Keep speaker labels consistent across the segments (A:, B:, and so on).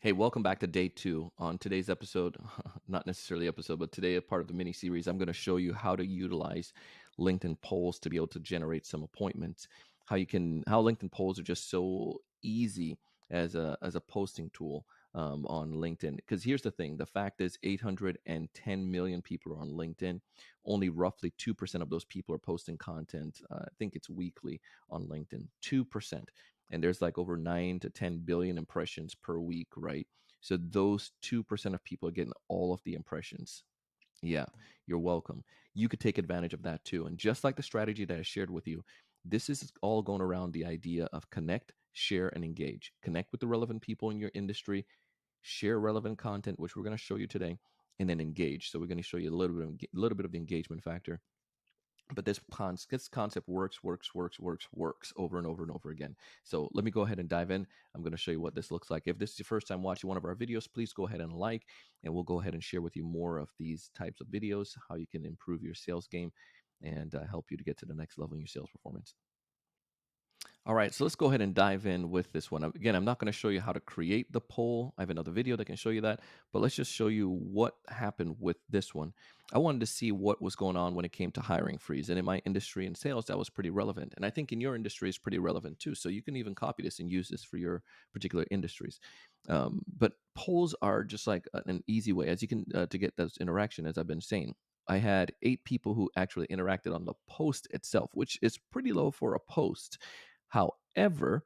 A: Hey, welcome back to day two. On today's episode, not necessarily episode, but today a part of the mini series, I'm going to show you how to utilize LinkedIn polls to be able to generate some appointments. How LinkedIn polls are just so easy as a posting tool on LinkedIn. Because here's the thing: the fact is, 810 million people are on LinkedIn. Only roughly 2% of those people are posting content. I think it's weekly on LinkedIn. 2%, and there's like over 9 to 10 billion impressions per week, right? So those 2% of people are getting all of the impressions. Yeah, you're welcome. You could take advantage of that too. And just like the strategy that I shared with you, this is all going around the idea of connect, share, and engage. Connect with the relevant people in your industry, share relevant content, which we're going to show you today, and then engage. So we're going to show you a little bit of the engagement factor, but this concept works over and over and over again. So let me go ahead and dive in. I'm going to show you what this looks like. If this is your first time watching one of our videos, please go ahead and like, and we'll go ahead and share with you more of these types of videos, how you can improve your sales game and help you to get to the next level in your sales performance. All right, so let's go ahead and dive in with this one. Again, I'm not going to show you how to create the poll. I have another video that can show you that, but let's just show you what happened with this one. I wanted to see what was going on when it came to hiring freeze. And in my industry and sales, that was pretty relevant. And I think in your industry is pretty relevant too. So you can even copy this and use this for your particular industries. But polls are just like an easy way, as you can, to get those interaction, as I've been saying. I had 8 people who actually interacted on the post itself, which is pretty low for a post. However,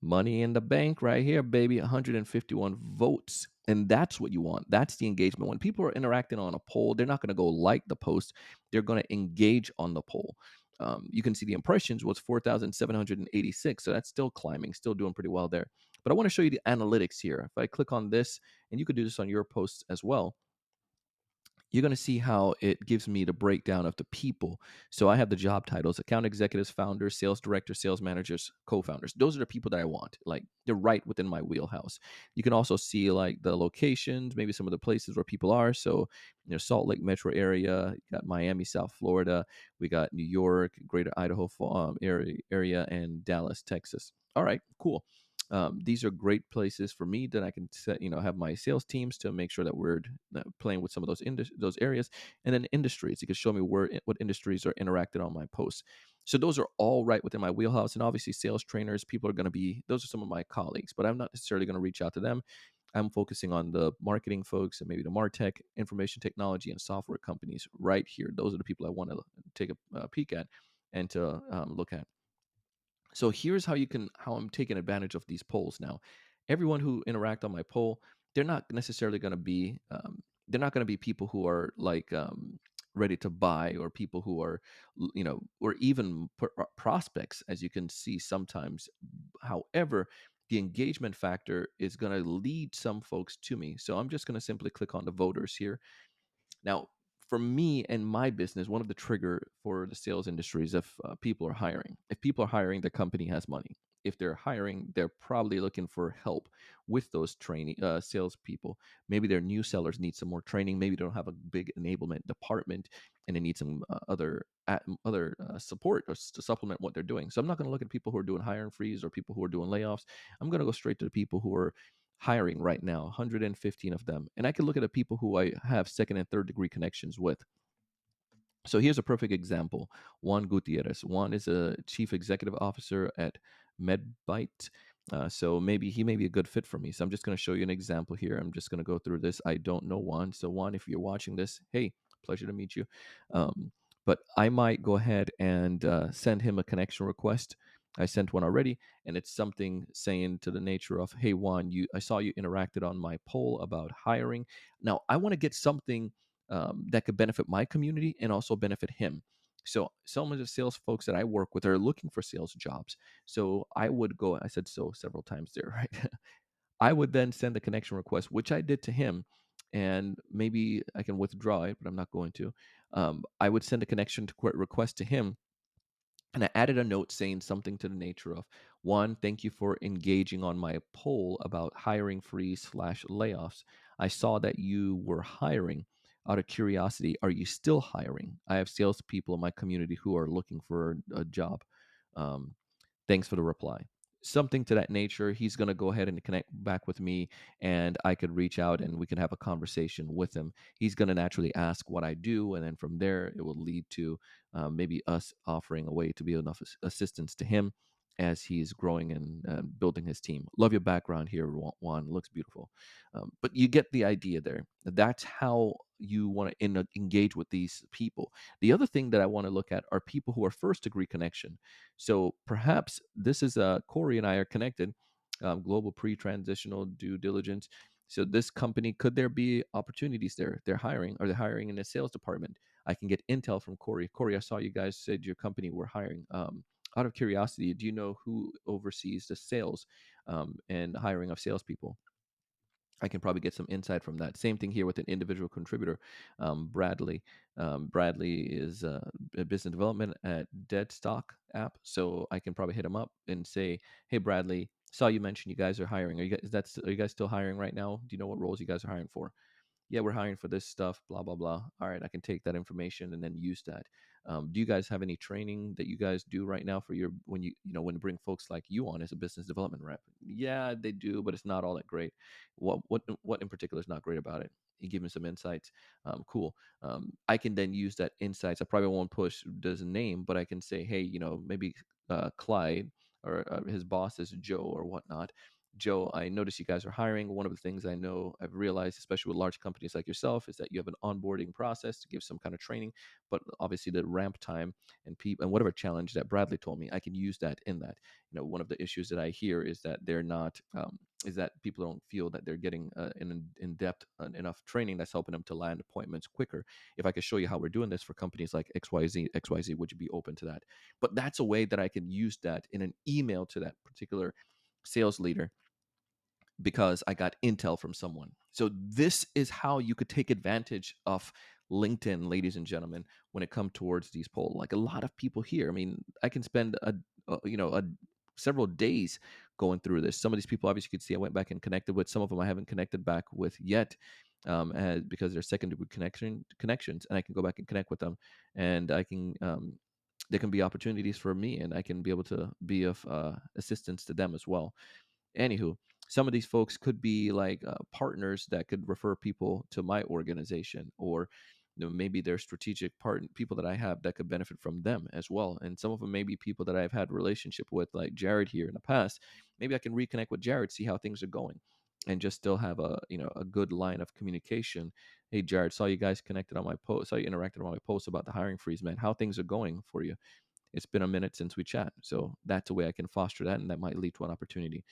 A: money in the bank right here, baby, 151 votes. And that's what you want. That's the engagement. When people are interacting on a poll, they're not going to go like the post, they're going to engage on the poll. You can see the impressions was 4,786. So that's still climbing, still doing pretty well there. But I want to show you the analytics here. If I click on this, and you could do this on your posts as well, you're going to see how it gives me the breakdown of the people. So I have the job titles: account executives, founders, sales directors, sales managers, co-founders. Those are the people that I want. Like, they're right within my wheelhouse. You can also see like the locations, maybe some of the places where people are. So, Salt Lake metro area, you got Miami, South Florida, we got New York, Greater Idaho area, and Dallas, Texas. All right, cool. These are great places for me that I can set, have my sales teams to make sure that we're playing with some of those areas, and then industries. You can show me what industries are interacted on my posts. So those are all right within my wheelhouse, and obviously sales trainers, people are going to be, those are some of my colleagues, but I'm not necessarily going to reach out to them. I'm focusing on the marketing folks and maybe the MarTech, information technology, and software companies right here. Those are the people I want to take a peek at and to look at. So here's how I'm taking advantage of these polls now. Everyone who interact on my poll, they're not necessarily going to be they're not going to be people who are like ready to buy, or people who are or even prospects, as you can see sometimes. However, the engagement factor is going to lead some folks to me. So I'm just going to simply click on the voters here. Now, for me and my business, one of the trigger for the sales industry is if people are hiring. If people are hiring, the company has money. If they're hiring, they're probably looking for help with those training salespeople. Maybe their new sellers need some more training. Maybe they don't have a big enablement department, and they need some other support to supplement what they're doing. So I'm not going to look at people who are doing hiring freeze or people who are doing layoffs. I'm going to go straight to the people who are hiring right now, 115 of them. And I can look at the people who I have second and third degree connections with. So here's a perfect example. Juan Gutierrez. Juan is a chief executive officer at MedBite. So maybe he may be a good fit for me. So I'm just going to show you an example here. I'm just going to go through this. I don't know Juan. So Juan, if you're watching this, hey, pleasure to meet you. But I might go ahead and send him a connection request. I sent one already, and it's something saying to the nature of, "Hey Juan, I saw you interacted on my poll about hiring. Now I want to get something that could benefit my community and also benefit him." So some of the sales folks that I work with are looking for sales jobs. So I said so several times there, right? I would then send the connection request, which I did to him, and maybe I can withdraw it, but I'm not going to. I would send a request to him, and I added a note saying something to the nature of, "One, thank you for engaging on my poll about hiring freeze/ layoffs. I saw that you were hiring. Out of curiosity, are you still hiring? I have salespeople in my community who are looking for a job. Um, Thanks for the reply." something to that nature. He's going to go ahead and connect back with me, and I could reach out and we can have a conversation with him. He's going to naturally ask what I do, and then from there, it will lead to maybe us offering a way to be enough assistance to him as he's growing and building his team. Love your background here, Juan. Looks beautiful. But you get the idea there. That's how you want to engage with these people. The other thing that I want to look at are people who are first degree connection. So perhaps this is Corey and I are connected. Global pre-transitional due diligence. So this company, could there be opportunities there? They're hiring, or they're hiring in the sales department. I can get intel from Corey. Corey, I saw you guys said your company were hiring. Out of curiosity, do you know who oversees the sales and hiring of salespeople? I can probably get some insight from that. Same thing here with an individual contributor, Bradley. Bradley is a business development at Deadstock app, so I can probably hit him up and say, "Hey, Bradley, saw you mentioned you guys are hiring. Are you guys still hiring right now? Do you know what roles you guys are hiring for?" "Yeah, we're hiring for this stuff, blah blah blah." All right, I can take that information and then use that. Do you guys have any training that you guys do right now for your, when when to bring folks like you on as a business development rep? Yeah, they do, but it's not all that great. What in particular is not great about it? You give me some insights. Cool. I can then use that insights. I probably won't push his name, but I can say, hey, maybe Clyde, or his boss is Joe or whatnot. Joe, I noticed you guys are hiring. One of the things I know I've realized, especially with large companies like yourself, is that you have an onboarding process to give some kind of training, but obviously the ramp time and people and whatever challenge that Bradley told me, I can use that in that. One of the issues that I hear is that they're not, is that people don't feel that they're getting in depth enough training that's helping them to land appointments quicker. If I could show you how we're doing this for companies like XYZ, would you be open to that? But that's a way that I can use that in an email to that particular sales leader because I got intel from someone. So this is how you could take advantage of LinkedIn, ladies and gentlemen, when it comes towards these polls. Like a lot of people here, I mean, I can spend a several days going through this. Some of these people, obviously, you could see I went back and connected with. Some of them I haven't connected back with yet, because they're second degree connections, and I can go back and connect with them, and I can. There can be opportunities for me, and I can be able to be of assistance to them as well. Anywho, some of these folks could be like partners that could refer people to my organization, or maybe they're strategic people that I have that could benefit from them as well. And some of them may be people that I've had relationship with, like Jared here in the past. Maybe I can reconnect with Jared, see how things are going, and just still have a good line of communication. Hey, Jared, saw you guys connected on my post, saw you interacted on my post about the hiring freeze, man. How things are going for you? It's been a minute since we chat. So that's a way I can foster that, and that might lead to an opportunity.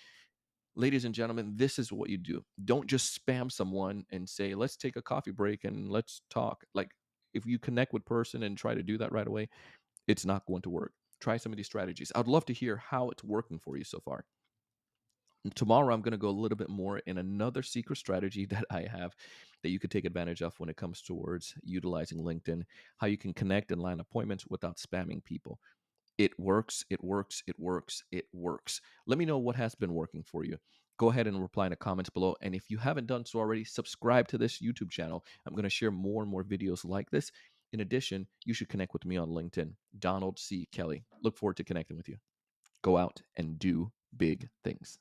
A: Ladies and gentlemen, this is what you do. Don't just spam someone and say, let's take a coffee break and let's talk. Like, if you connect with person and try to do that right away, it's not going to work. Try some of these strategies. I'd love to hear how it's working for you so far. And tomorrow, I'm going to go a little bit more in another secret strategy that I have that you could take advantage of when it comes towards utilizing LinkedIn, how you can connect and line appointments without spamming people. It works, it works, it works, it works. Let me know what has been working for you. Go ahead and reply in the comments below. And if you haven't done so already, subscribe to this YouTube channel. I'm going to share more and more videos like this. In addition, you should connect with me on LinkedIn, Donald C. Kelly. Look forward to connecting with you. Go out and do big things.